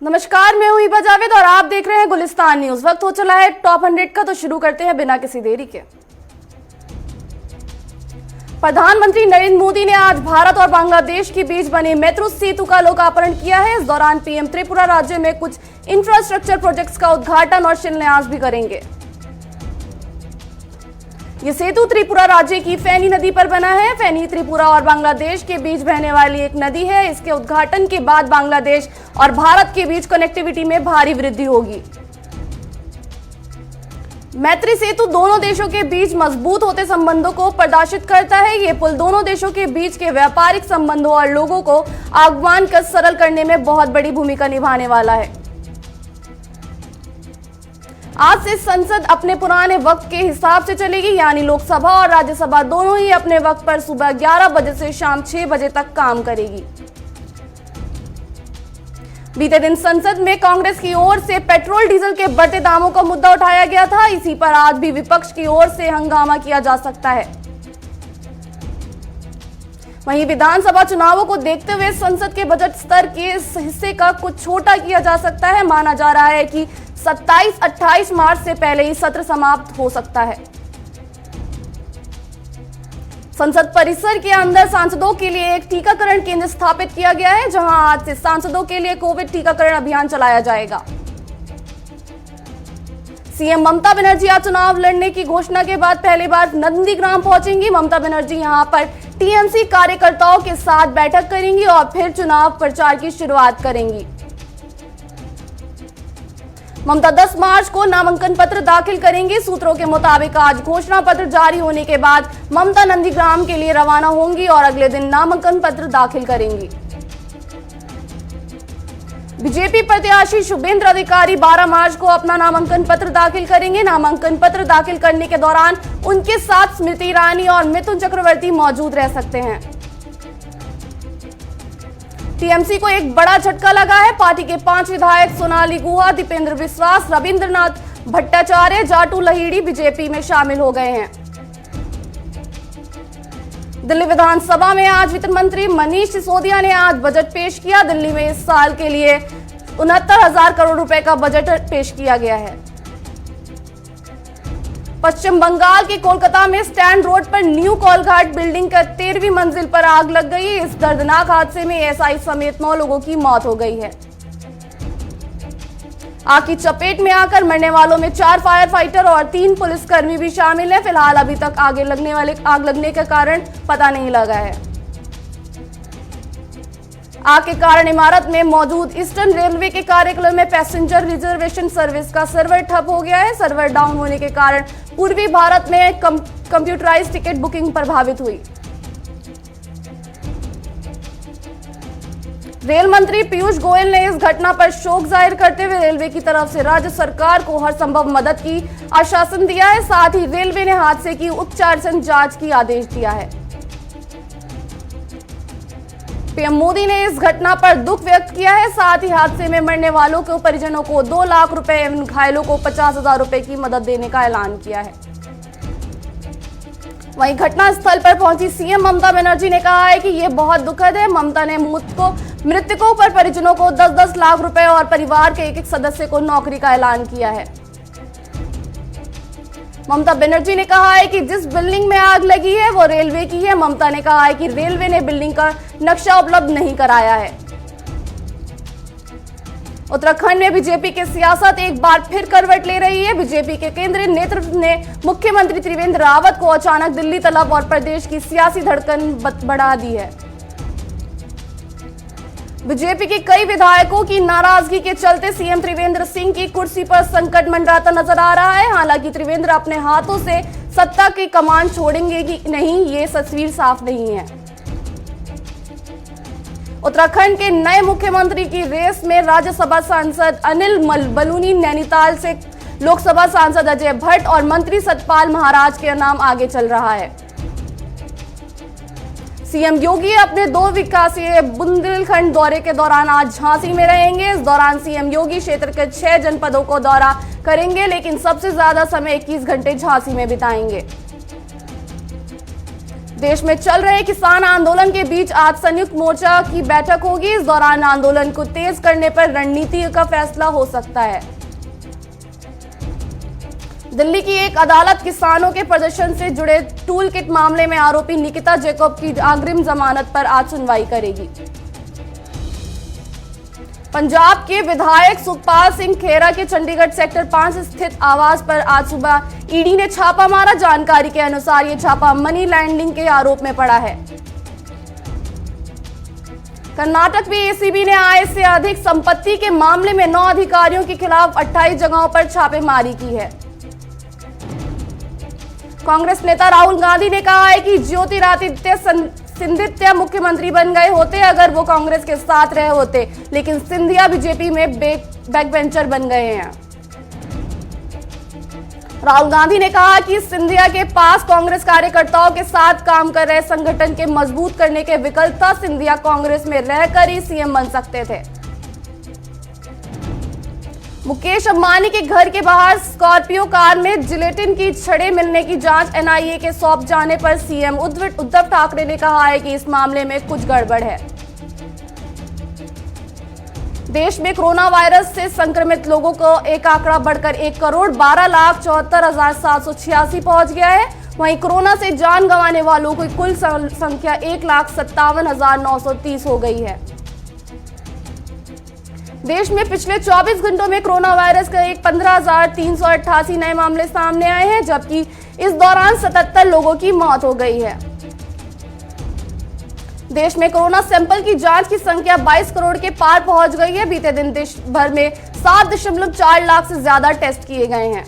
नमस्कार, मैं हूं हिबा जावेद और आप देख रहे हैं गुलिस्तान न्यूज। वक्त हो चला है टॉप 100 का, तो शुरू करते हैं बिना किसी देरी के। प्रधानमंत्री नरेंद्र मोदी ने आज भारत और बांग्लादेश के बीच बने मेट्रो सेतु का लोकार्पण किया है। इस दौरान पीएम त्रिपुरा राज्य में कुछ इंफ्रास्ट्रक्चर प्रोजेक्ट्स का उद्घाटन और शिलान्यास भी करेंगे। ये सेतु त्रिपुरा राज्य की फेनी नदी पर बना है। फेनी त्रिपुरा और बांग्लादेश के बीच बहने वाली एक नदी है। इसके उद्घाटन के बाद बांग्लादेश और भारत के बीच कनेक्टिविटी में भारी वृद्धि होगी। मैत्री सेतु दोनों देशों के बीच मजबूत होते संबंधों को प्रदर्शित करता है। ये पुल दोनों देशों के बीच के व्यापारिक संबंधों और लोगों को आगमन कर सरल करने में बहुत बड़ी भूमिका निभाने वाला है। आज से संसद अपने पुराने वक्त के हिसाब से चलेगी, यानी लोकसभा और राज्यसभा दोनों ही अपने वक्त पर सुबह 11 बजे से शाम 6 बजे तक काम करेगी। बीते दिन संसद में कांग्रेस की ओर से पेट्रोल डीजल के बढ़ते दामों का मुद्दा उठाया गया था। इसी पर आज भी विपक्ष की ओर से हंगामा किया जा सकता है। वहीं विधानसभा चुनावों को देखते हुए संसद के बजट स्तर के इस हिस्से का कुछ छोटा किया जा सकता है। माना जा रहा है कि 27-28 मार्च से पहले ही सत्र समाप्त हो सकता है। संसद परिसर के अंदर सांसदों के लिए एक टीकाकरण केंद्र स्थापित किया गया है, जहां आज से सांसदों के लिए कोविड टीकाकरण अभियान चलाया जाएगा। सीएम ममता बनर्जी आज चुनाव लड़ने की घोषणा के बाद पहली बार नंदीग्राम पहुंचेंगी। ममता बनर्जी यहां पर टीएमसी कार्यकर्ताओं के साथ बैठक करेंगी और फिर चुनाव प्रचार की शुरुआत करेंगी। ममता 10 मार्च को नामांकन पत्र दाखिल करेंगी। सूत्रों के मुताबिक आज घोषणा पत्र जारी होने के बाद ममता नंदीग्राम के लिए रवाना होंगी और अगले दिन नामांकन पत्र दाखिल करेंगी। बीजेपी प्रत्याशी शुभेंद्र अधिकारी 12 मार्च को अपना नामांकन पत्र दाखिल करेंगे। नामांकन पत्र दाखिल करने के दौरान उनके साथ स्मृति ईरानी और मिथुन चक्रवर्ती मौजूद रह सकते हैं। टीएमसी को एक बड़ा झटका लगा है। पार्टी के 5 विधायक सोनाली गुहा, दीपेंद्र विश्वास, रविंद्रनाथ भट्टाचार्य, जाटू लहिड़ी बीजेपी में शामिल हो गए हैं। दिल्ली विधानसभा में आज वित्त मंत्री मनीष सिसोदिया ने आज बजट पेश किया। दिल्ली में इस साल के लिए 69,000 करोड़ रुपए का बजट पेश किया गया है। पश्चिम बंगाल के कोलकाता में स्टैंड रोड पर न्यू कोलघाट बिल्डिंग का 13वीं मंजिल पर आग लग गई। इस दर्दनाक हादसे में एएसआई समेत 9 लोगों की मौत हो गई है। आग की चपेट में आकर मरने वालों में 4 फायर फाइटर और 3 पुलिसकर्मी भी शामिल हैं। फिलहाल अभी तक आग लगने का कारण पता नहीं लगा है। आग के कारण इमारत में मौजूद ईस्टर्न रेलवे के कार्यक्रम में पैसेंजर रिजर्वेशन सर्विस का सर्वर ठप हो गया है। सर्वर डाउन होने के कारण पूर्वी भारत में कंप्यूटराइज्ड टिकट बुकिंग प्रभावित हुई। रेल मंत्री पीयूष गोयल ने इस घटना पर शोक जाहिर करते हुए रेलवे की तरफ से राज्य सरकार को हर संभव मदद की आश्वासन दिया है। साथ ही रेलवे ने हादसे की उच्चारण जांच की आदेश दिया है। पीएम मोदी ने इस घटना पर दुख व्यक्त किया है। साथ ही हादसे में मरने वालों के परिजनों को 2 लाख रुपए एवं घायलों को 50,000 रुपए की मदद देने का ऐलान किया है। वहीं घटना स्थल पर पहुंची सीएम ममता बनर्जी ने कहा है कि यह बहुत दुखद है। ममता ने मृतकों पर परिजनों को 10-10 लाख रुपए और परिवार के एक सदस्य को नौकरी का ऐलान किया है। ममता बनर्जी ने कहा है कि जिस बिल्डिंग में आग लगी है वो रेलवे की है। ममता ने कहा है कि रेलवे ने बिल्डिंग का नक्शा उपलब्ध नहीं कराया है। उत्तराखंड में बीजेपी की सियासत एक बार फिर करवट ले रही है। बीजेपी के केंद्रीय नेतृत्व ने मुख्यमंत्री त्रिवेंद्र रावत को अचानक दिल्ली तलब और प्रदेश की सियासी धड़कन बढ़ा दी है। बीजेपी के कई विधायकों की नाराजगी के चलते सीएम त्रिवेंद्र सिंह की कुर्सी पर संकट मंडराता नजर आ रहा है। हालांकि त्रिवेंद्र अपने हाथों से सत्ता की कमान छोड़ेंगे कि नहीं, ये तस्वीर साफ नहीं है। उत्तराखंड के नए मुख्यमंत्री की रेस में राज्यसभा सांसद अनिल बलूनी, नैनीताल से लोकसभा सांसद अजय भट्ट और मंत्री सतपाल महाराज के नाम आगे चल रहा है। सीएम योगी अपने 2 विकासीय बुंदेलखंड दौरे के दौरान आज झांसी में रहेंगे। इस दौरान सीएम योगी क्षेत्र के 6 जनपदों को दौरा करेंगे, लेकिन सबसे ज्यादा समय 21 घंटे झांसी में बिताएंगे। देश में चल रहे किसान आंदोलन के बीच आज संयुक्त मोर्चा की बैठक होगी। इस दौरान आंदोलन को तेज करने पर रणनीति का फैसला हो सकता है। दिल्ली की एक अदालत किसानों के प्रदर्शन से जुड़े टूल किट मामले में आरोपी निकिता जैकब की अग्रिम जमानत पर आज सुनवाई करेगी। पंजाब के विधायक सुखपाल सिंह खेरा के चंडीगढ़ सेक्टर 5 स्थित आवास पर आज सुबह ईडी ने छापा मारा। जानकारी के अनुसार ये छापा मनी लैंडिंग के आरोप में पड़ा है। कर्नाटक में एसीबी ने आय से अधिक संपत्ति के मामले में 9 अधिकारियों के खिलाफ 28 जगहों पर छापेमारी की है। कांग्रेस नेता राहुल गांधी ने कहा है कि ज्योतिरादित्य सिंधिया मुख्यमंत्री बन गए होते अगर वो कांग्रेस के साथ रहे होते, लेकिन सिंधिया बीजेपी में बैकबेंचर बन गए हैं। राहुल गांधी ने कहा कि सिंधिया के पास कांग्रेस कार्यकर्ताओं के साथ काम कर रहे संगठन के मजबूत करने के विकल्प था। सिंधिया कांग्रेस में रहकर ही सीएम बन सकते थे। मुकेश अंबानी के घर के बाहर स्कॉर्पियो कार में जिलेटिन की छड़ें मिलने की जांच एनआईए के सौंप जाने पर सीएम उद्धव ठाकरे ने कहा है कि इस मामले में कुछ गड़बड़ है। देश में कोरोना वायरस से संक्रमित लोगों को एक आंकड़ा बढ़कर 1,12,74,786 पहुंच गया है। वहीं कोरोना से जान गंवाने वालों की कुल संख्या 1,57,930 हो गई है। देश में पिछले 24 घंटों में कोरोना वायरस के 15,388 नए मामले सामने आए हैं, जबकि इस दौरान 77 लोगों की मौत हो गई है। देश में कोरोना सैंपल की जांच की संख्या 22 करोड़ के पार पहुंच गई है। बीते दिन देश भर में 7.4 लाख से ज्यादा टेस्ट किए गए हैं।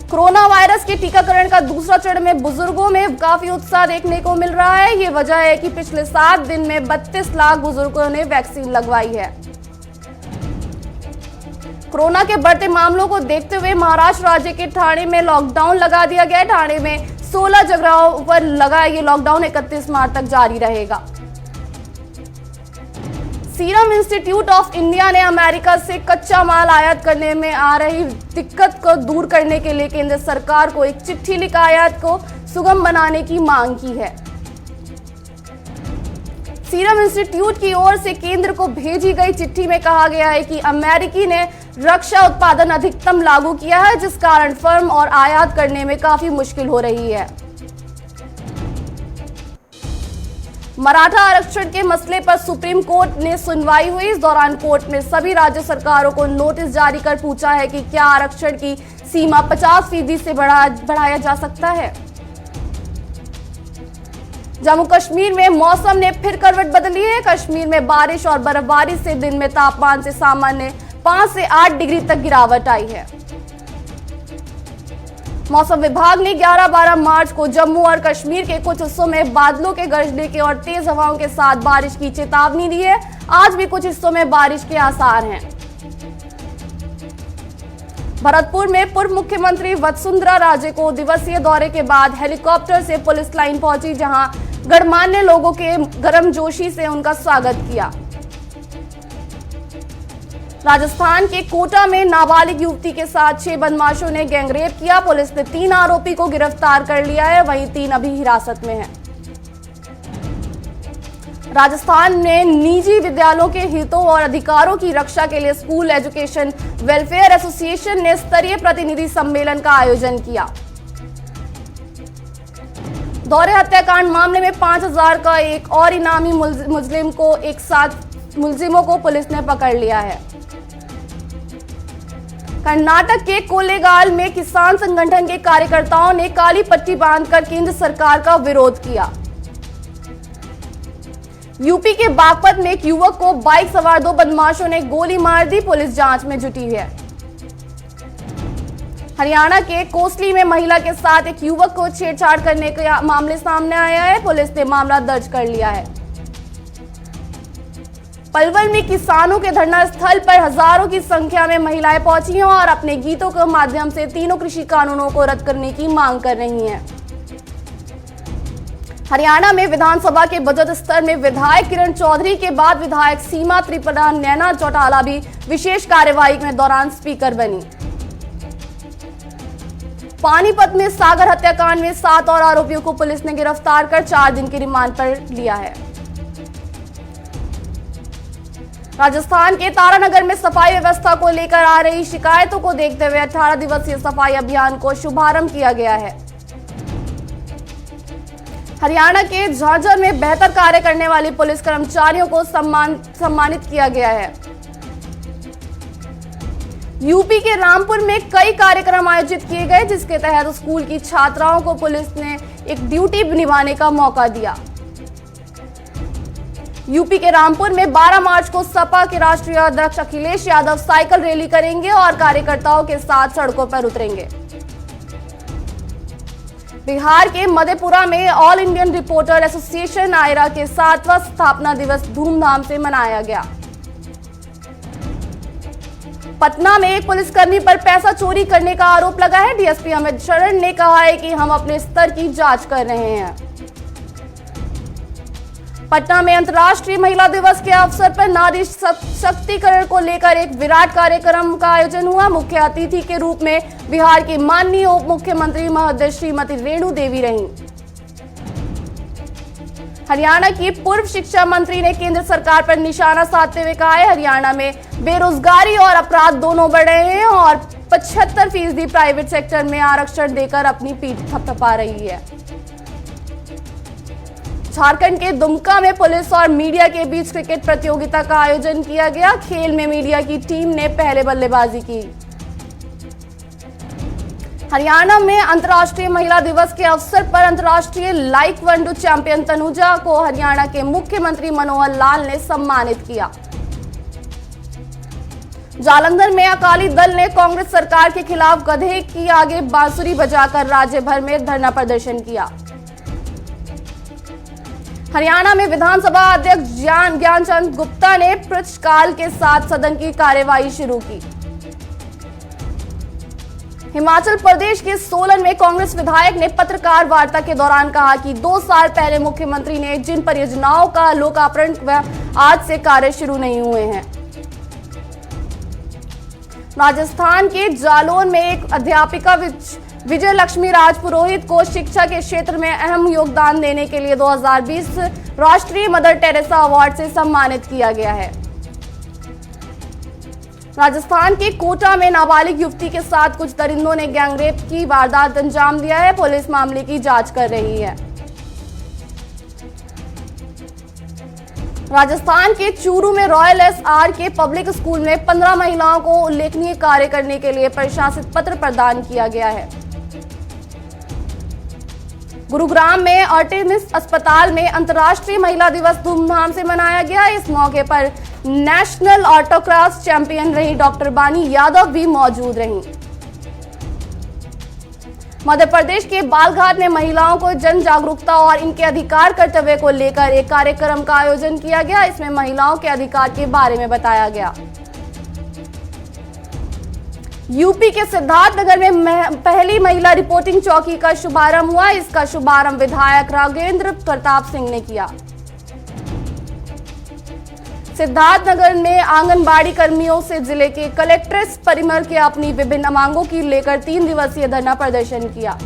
कोरोना वायरस के टीकाकरण का दूसरा चरण में बुजुर्गों में काफी उत्साह देखने को मिल रहा है। ये वजह है कि पिछले 7 दिन में 32 लाख बुजुर्गों ने वैक्सीन लगवाई है। कोरोना के बढ़ते मामलों को देखते हुए महाराष्ट्र राज्य के ठाणे में लॉकडाउन लगा दिया गया है। ठाणे में 16 जगहों पर लगा ये लॉकडाउन 31 मार्च तक जारी रहेगा। सीरम इंस्टीट्यूट ऑफ इंडिया ने अमेरिका से कच्चा माल आयात करने में आ रही दिक्कत को दूर करने के लिए केंद्र सरकार को एक चिट्ठी लिखकर आयात को सुगम बनाने की मांग की है। सीरम इंस्टीट्यूट की ओर से केंद्र को भेजी गई चिट्ठी में कहा गया है कि अमेरिकी ने रक्षा उत्पादन अधिकतम लागू किया है, जिस कारण फर्म और आयात करने में काफी मुश्किल हो रही है। मराठा आरक्षण के मसले पर सुप्रीम कोर्ट ने सुनवाई हुई। इस दौरान कोर्ट ने सभी राज्य सरकारों को नोटिस जारी कर पूछा है कि क्या आरक्षण की सीमा 50% से बढ़ाया जा सकता है। जम्मू कश्मीर में मौसम ने फिर करवट बदली है। कश्मीर में बारिश और बर्फबारी से दिन में तापमान से सामान्य 5 से 8 डिग्री तक गिरावट आई है। मौसम विभाग ने 11-12 मार्च को जम्मू और कश्मीर के कुछ हिस्सों में बादलों के गरजने के और तेज हवाओं के साथ बारिश की चेतावनी दी है। आज भी कुछ हिस्सों में बारिश के आसार हैं। भरतपुर में पूर्व मुख्यमंत्री वसुंधरा राजे को दिवसीय दौरे के बाद हेलीकॉप्टर से पुलिस लाइन पहुंची, जहां गणमान्य लोगों के गर्मजोशी से उनका स्वागत किया। राजस्थान के कोटा में नाबालिग युवती के साथ 6 बदमाशों ने गैंगरेप किया। पुलिस ने 3 आरोपी को गिरफ्तार कर लिया है, वहीं 3 अभी हिरासत में हैं। राजस्थान में निजी विद्यालयों के हितों और अधिकारों की रक्षा के लिए स्कूल एजुकेशन वेलफेयर एसोसिएशन ने स्तरीय प्रतिनिधि सम्मेलन का आयोजन किया। दौरे हत्याकांड मामले में 5000 का एक और इनामी मुलजिमों को पुलिस ने पकड़ लिया है। कर्नाटक के कोलेगाल में किसान संगठन के कार्यकर्ताओं ने काली पट्टी बांधकर केंद्र सरकार का विरोध किया। यूपी के बागपत में एक युवक को बाइक सवार 2 बदमाशों ने गोली मार दी। पुलिस जांच में जुटी है। हरियाणा के कोसली में महिला के साथ एक युवक को छेड़छाड़ करने के मामले सामने आया है। पुलिस ने मामला दर्ज कर लिया है। पलवल में किसानों के धरना स्थल पर हजारों की संख्या में महिलाएं पहुंची हैं और अपने गीतों के माध्यम से तीनों कृषि कानूनों को रद्द करने की मांग कर रही हैं। हरियाणा में विधानसभा के बजट स्तर में विधायक किरण चौधरी के बाद विधायक सीमा त्रिपुरा नैना चौटाला भी विशेष कार्यवाही के दौरान स्पीकर बनी। पानीपत में सागर हत्याकांड में 7 और आरोपियों को पुलिस ने गिरफ्तार कर 4 दिन की रिमांड पर लिया है। राजस्थान के तारानगर में सफाई व्यवस्था को लेकर आ रही शिकायतों को देखते हुए 18 दिवसीय सफाई अभियान को शुभारंभ किया गया है। हरियाणा के झाझर में बेहतर कार्य करने वाले पुलिस कर्मचारियों को सम्मानित किया गया है। यूपी के रामपुर में कई कार्यक्रम आयोजित किए गए, जिसके तहत स्कूल की छात्राओं को पुलिस ने एक ड्यूटी निभाने का मौका दिया। यूपी के रामपुर में 12 मार्च को सपा के राष्ट्रीय अध्यक्ष अखिलेश यादव साइकिल रैली करेंगे और कार्यकर्ताओं के साथ सड़कों पर उतरेंगे। बिहार के मधेपुरा में All Indian Reporter Association AIRA के 7वां स्थापना दिवस धूमधाम से मनाया गया। पटना में एक पुलिसकर्मी पर पैसा चोरी करने का आरोप लगा है। डीएसपी अमित शरण ने कहा है कि हम अपने स्तर की जांच कर रहे हैं। पटना में अंतर्राष्ट्रीय महिला दिवस के अवसर पर नारी सशक्तिकरण को लेकर एक विराट कार्यक्रम का आयोजन हुआ। मुख्य अतिथि के रूप में बिहार की माननीय उप मुख्यमंत्री महोदय श्रीमती रेणु देवी रहीं। हरियाणा की पूर्व शिक्षा मंत्री ने केंद्र सरकार पर निशाना साधते हुए कहा है, हरियाणा में बेरोजगारी और अपराध दोनों बढ़ रहे हैं और 75% प्राइवेट सेक्टर में आरक्षण देकर अपनी पीठ थपथपा रही है। झारखंड के दुमका में पुलिस और मीडिया के बीच क्रिकेट प्रतियोगिता का आयोजन किया गया। खेल में मीडिया की टीम ने पहले बल्लेबाजी की। हरियाणा में अंतर्राष्ट्रीय महिला दिवस के अवसर पर अंतर्राष्ट्रीय लाइक्वांडो चैंपियन तनुजा को हरियाणा के मुख्यमंत्री मनोहर लाल ने सम्मानित किया। जालंधर में अकाली दल ने कांग्रेस सरकार के खिलाफ गधे की आगे बांसुरी बजाकर राज्य भर में धरना प्रदर्शन किया। हरियाणा में विधानसभा अध्यक्ष ज्ञानचंद गुप्ता ने प्रश्नकाल के साथ सदन की कार्यवाही शुरू की। हिमाचल प्रदेश के सोलन में कांग्रेस विधायक ने पत्रकार वार्ता के दौरान कहा कि 2 साल पहले मुख्यमंत्री ने जिन परियोजनाओं का लोकार्पण आज से कार्य शुरू नहीं हुए हैं। राजस्थान के जालौन में एक अध्यापिका विजय लक्ष्मी राजपुरोहित को शिक्षा के क्षेत्र में अहम योगदान देने के लिए 2020 राष्ट्रीय मदर टेरेसा अवार्ड से सम्मानित किया गया है। राजस्थान के कोटा में नाबालिग युवती के साथ कुछ दरिंदों ने गैंगरेप की वारदात अंजाम दिया है। पुलिस मामले की जांच कर रही है। राजस्थान के चूरू में रॉयल एसआर के पब्लिक स्कूल में 15 महिलाओं को उल्लेखनीय कार्य करने के लिए प्रशंसित पत्र प्रदान किया गया है। गुरुग्राम में आर्टेमिस अस्पताल में अंतर्राष्ट्रीय महिला दिवस धूमधाम से मनाया गया। इस मौके पर नेशनल ऑटोक्रॉस चैंपियन रही डॉक्टर बानी यादव भी मौजूद रहीं। मध्य प्रदेश के बालघाट में महिलाओं को जन जागरूकता और इनके अधिकार कर्तव्य को लेकर एक कार्यक्रम का आयोजन किया गया। इसमें महिलाओं के अधिकार के बारे में बताया गया। यूपी के सिद्धार्थनगर में पहली महिला रिपोर्टिंग चौकी का शुभारंभ हुआ। इसका शुभारंभ विधायक राघवेंद्र प्रताप सिंह ने किया। सिद्धार्थनगर में आंगनबाड़ी कर्मियों से जिले के कलेक्ट्रेट परिमल के अपनी विभिन्न मांगों की लेकर 3 दिवसीय धरना प्रदर्शन किया।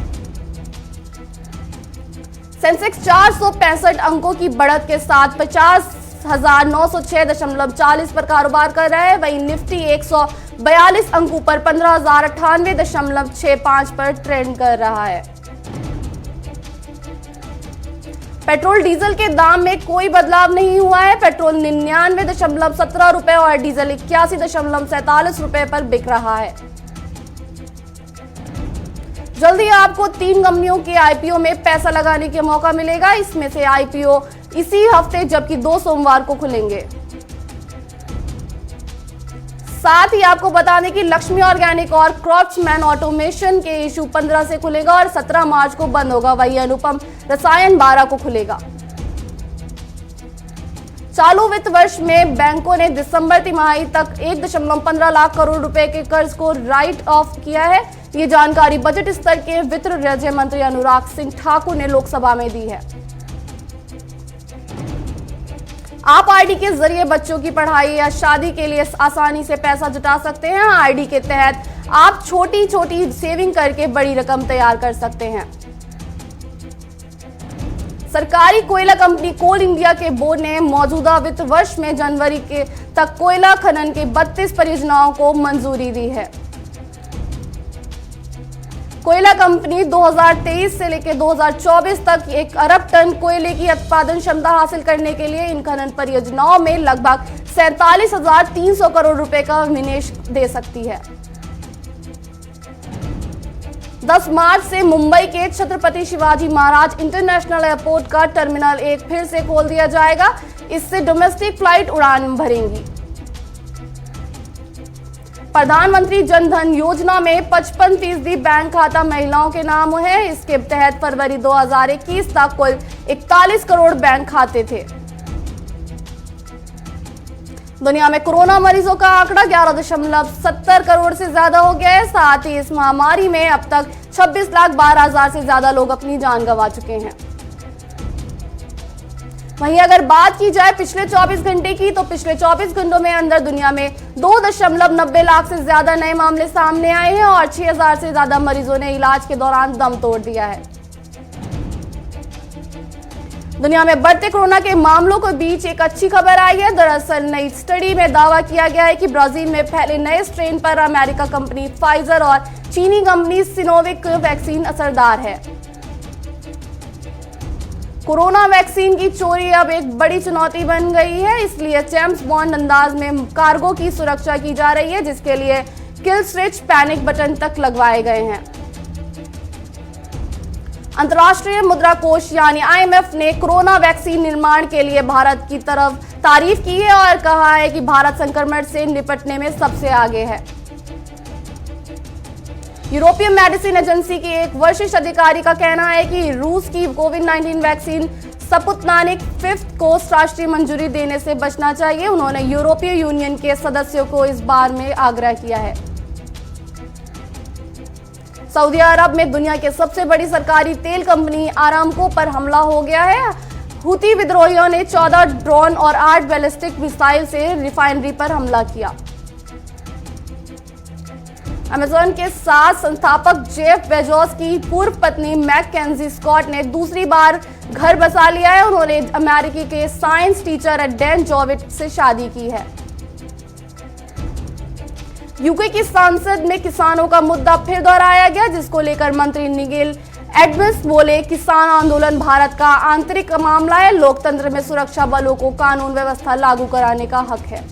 सेंसेक्स 465 अंकों की बढ़त के साथ 50,906.40 पर कारोबार कर रहा है। वहीं निफ्टी 142 अंकों पर 15,098.65 पर ट्रेंड कर रहा है। पेट्रोल डीजल के दाम में कोई बदलाव नहीं हुआ है। पेट्रोल 99.17 रुपए और डीजल 81.47 रुपए पर बिक रहा है। जल्दी आपको 3 कंपनियों के आईपीओ में पैसा लगाने का मौका मिलेगा। इसमें से आईपीओ इसी हफ्ते जबकि 2 सोमवार को खुलेंगे। साथ ही आपको बता दें कि लक्ष्मी ऑर्गेनिक और क्रॉफ्ट्समैन ऑटोमेशन के इशू 15 से खुलेगा और 17 मार्च को बंद होगा। वही अनुपम रसायन 12 को खुलेगा। चालू वित्त वर्ष में बैंकों ने दिसंबर तिमाही तक 1.15 लाख करोड़ रुपए के कर्ज को राइट ऑफ किया है। ये जानकारी बजट स्तर के वित्त राज्य मंत्री अनुराग सिंह ठाकुर ने लोकसभा में दी है। आप आरडी के जरिए बच्चों की पढ़ाई या शादी के लिए आसानी से पैसा जुटा सकते हैं। आरडी के तहत आप छोटी छोटी सेविंग करके बड़ी रकम तैयार कर सकते हैं। सरकारी कोयला कंपनी कोल इंडिया के बोर्ड ने मौजूदा वित्त वर्ष में जनवरी के तक कोयला खनन के 32 परियोजनाओं को मंजूरी दी है। कोयला कंपनी 2023 से लेकर 2024 तक 1 अरब टन कोयले की उत्पादन क्षमता हासिल करने के लिए इन खनन परियोजनाओं में लगभग 47,300 करोड़ रुपए का निवेश दे सकती है। 10 मार्च से मुंबई के छत्रपति शिवाजी महाराज इंटरनेशनल एयरपोर्ट का टर्मिनल 1 फिर से खोल दिया जाएगा। इससे डोमेस्टिक फ्लाइट उड़ान भरेंगी। प्रधानमंत्री जन धन योजना में 55% बैंक खाता महिलाओं के नाम है। इसके तहत फरवरी 2021 तक कुल 41 करोड़ बैंक खाते थे। दुनिया में कोरोना मरीजों का आंकड़ा 11.70 करोड़ से ज्यादा हो गया है। साथ ही इस महामारी में अब तक 26,12,000 से ज्यादा लोग अपनी जान गंवा चुके हैं। वहीं अगर बात की जाए पिछले 24 घंटे की, तो पिछले 24 घंटों में अंदर दुनिया में 2.90 लाख से ज्यादा नए मामले सामने आए हैं और 6,000 से ज्यादा मरीजों ने इलाज के दौरान दम तोड़ दिया है। दुनिया में बढ़ते कोरोना के मामलों के बीच एक अच्छी खबर आई है। दरअसल नई स्टडी में दावा किया गया है कि ब्राजील में फैले नए स्ट्रेन पर अमेरिका कंपनी फाइजर और चीनी कंपनी सिनोविक वैक्सीन असरदार है। कोरोना वैक्सीन की चोरी अब एक बड़ी चुनौती बन गई है, इसलिए जेम्स बॉन्ड अंदाज में कार्गो की सुरक्षा की जा रही है, जिसके लिए किल स्विच पैनिक बटन तक लगवाए गए हैं। अंतर्राष्ट्रीय मुद्रा कोष यानी IMF ने कोरोना वैक्सीन निर्माण के लिए भारत की तरफ तारीफ की है और कहा है कि भारत संक्रमण से निपटने में सबसे आगे है। यूरोपीय मेडिसिन एजेंसी के एक वरिष्ठ अधिकारी का कहना है कि रूस की कोविड-19 वैक्सीन स्पुतनिक 5 को राष्ट्रीय मंजूरी देने से बचना चाहिए। उन्होंने यूरोपीय यूनियन के सदस्यों को इस बारे में आग्रह किया है। सऊदी अरब में दुनिया के सबसे बड़ी सरकारी तेल कंपनी आरामको पर हमला हो गया है। हुती विद्रोहियों ने 14 ड्रोन और 8 बैलिस्टिक मिसाइल से रिफाइनरी पर हमला किया। अमेज़न के 7 संस्थापक जेफ बेजोस की पूर्व पत्नी मैकेंजी स्कॉट ने दूसरी बार घर बसा लिया है। उन्होंने अमेरिकी के साइंस टीचर डैन जॉविट से शादी की है। यूके की संसद में किसानों का मुद्दा फिर दोहराया गया, जिसको लेकर मंत्री निगेल एडम्स बोले, किसान आंदोलन भारत का आंतरिक मामला है। लोकतंत्र में सुरक्षा बलों को कानून व्यवस्था लागू कराने का हक है।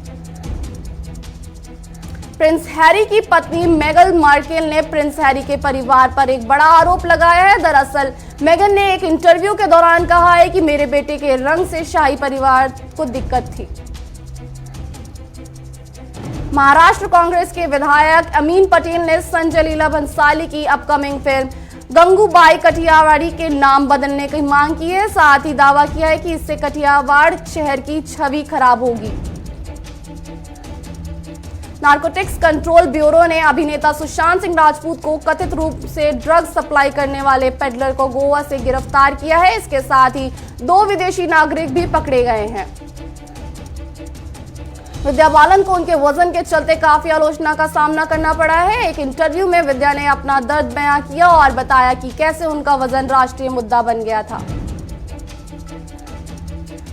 प्रिंस हैरी की पत्नी मेगन मार्केल ने प्रिंस हैरी के परिवार पर एक बड़ा आरोप लगाया है। दरअसल मेगन ने एक इंटरव्यू के दौरान कहा है कि मेरे बेटे के रंग से शाही परिवार को दिक्कत थी। महाराष्ट्र कांग्रेस के विधायक अमीन पटेल ने संजय लीला भंसाली की अपकमिंग फिल्म गंगूबाई कठियावाड़ी के नाम बदलने की मांग की है। साथ ही दावा किया है कि इससे कठियावाड़ शहर की छवि खराब होगी। नारकोटिक्स कंट्रोल ब्यूरो ने अभिनेता सुशांत सिंह राजपूत को कथित रूप से ड्रग्स सप्लाई करने वाले पेडलर को गोवा से गिरफ्तार किया है। इसके साथ ही 2 विदेशी नागरिक भी पकड़े गए हैं। विद्या बालन को उनके वजन के चलते काफी आलोचना का सामना करना पड़ा है। एक इंटरव्यू में विद्या ने अपना दर्द बयां किया और बताया कि कैसे उनका वजन राष्ट्रीय मुद्दा बन गया था।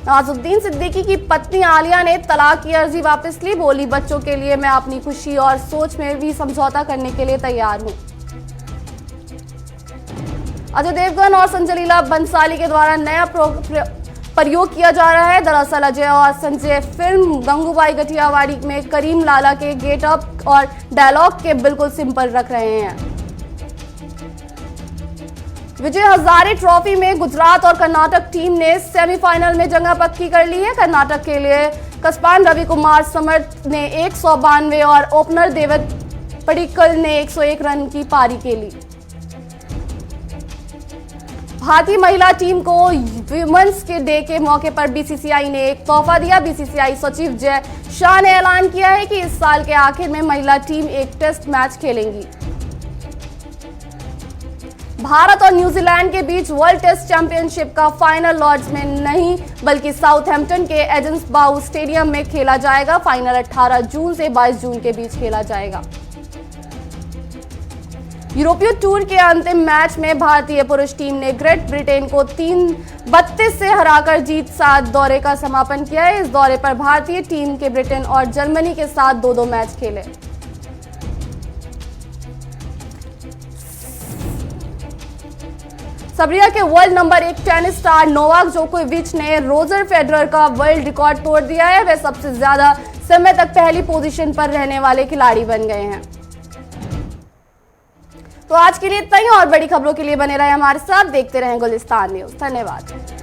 नवाजुद्दीन सिद्दीकी की पत्नी आलिया ने तलाक की अर्जी वापस ली। बोली, बच्चों के लिए मैं अपनी खुशी और सोच में भी समझौता करने के लिए तैयार हूं। अजय देवगन और संजय लीला भंसाली के द्वारा नया प्रयोग किया जा रहा है। दरअसल अजय और संजय फिल्म गंगूबाई कठियावाड़ी में करीम लाला के गेटअप और डायलॉग के बिल्कुल सिंपल रख रहे हैं। विजय हजारे ट्रॉफी में गुजरात और कर्नाटक टीम ने सेमीफाइनल में जगह पक्की कर ली है। कर्नाटक के लिए कप्तान रविकुमार समर्थ ने 192 और ओपनर देवत पडिक्कल ने 101 रन की पारी खेली। भारतीय महिला टीम को वुमेन्स के डे के मौके पर बीसीसीआई ने एक तोहफा दिया। बीसीसीआई सचिव जय शाह ने ऐलान किया है कि इस साल के आखिर में महिला टीम एक टेस्ट मैच खेलेंगी। भारत और न्यूजीलैंड के बीच वर्ल्ड टेस्ट चैंपियनशिप का फाइनल लॉर्ड्स में नहीं बल्कि साउथहैम्पटन के एजेंसबाउ स्टेडियम में खेला जाएगा। फाइनल 18 जून से 22 जून के बीच खेला जाएगा। यूरोपीय टूर के अंतिम मैच में भारतीय पुरुष टीम ने ग्रेट ब्रिटेन को 32 से हराकर जीत 7 दौरे का समापन किया है। इस दौरे पर भारतीय टीम के ब्रिटेन और जर्मनी के साथ 2-2 मैच खेले। सर्बिया के world number 1 tennis star Novak जोकोविच ने रोजर फेडरर का वर्ल्ड रिकॉर्ड तोड़ दिया है। वे सबसे ज्यादा समय तक पहली पोजीशन पर रहने वाले खिलाड़ी बन गए हैं। तो आज के लिए इतना ही। और बड़ी खबरों के लिए बने रहे हमारे साथ, देखते रहें गुलिस्तान न्यूज। धन्यवाद।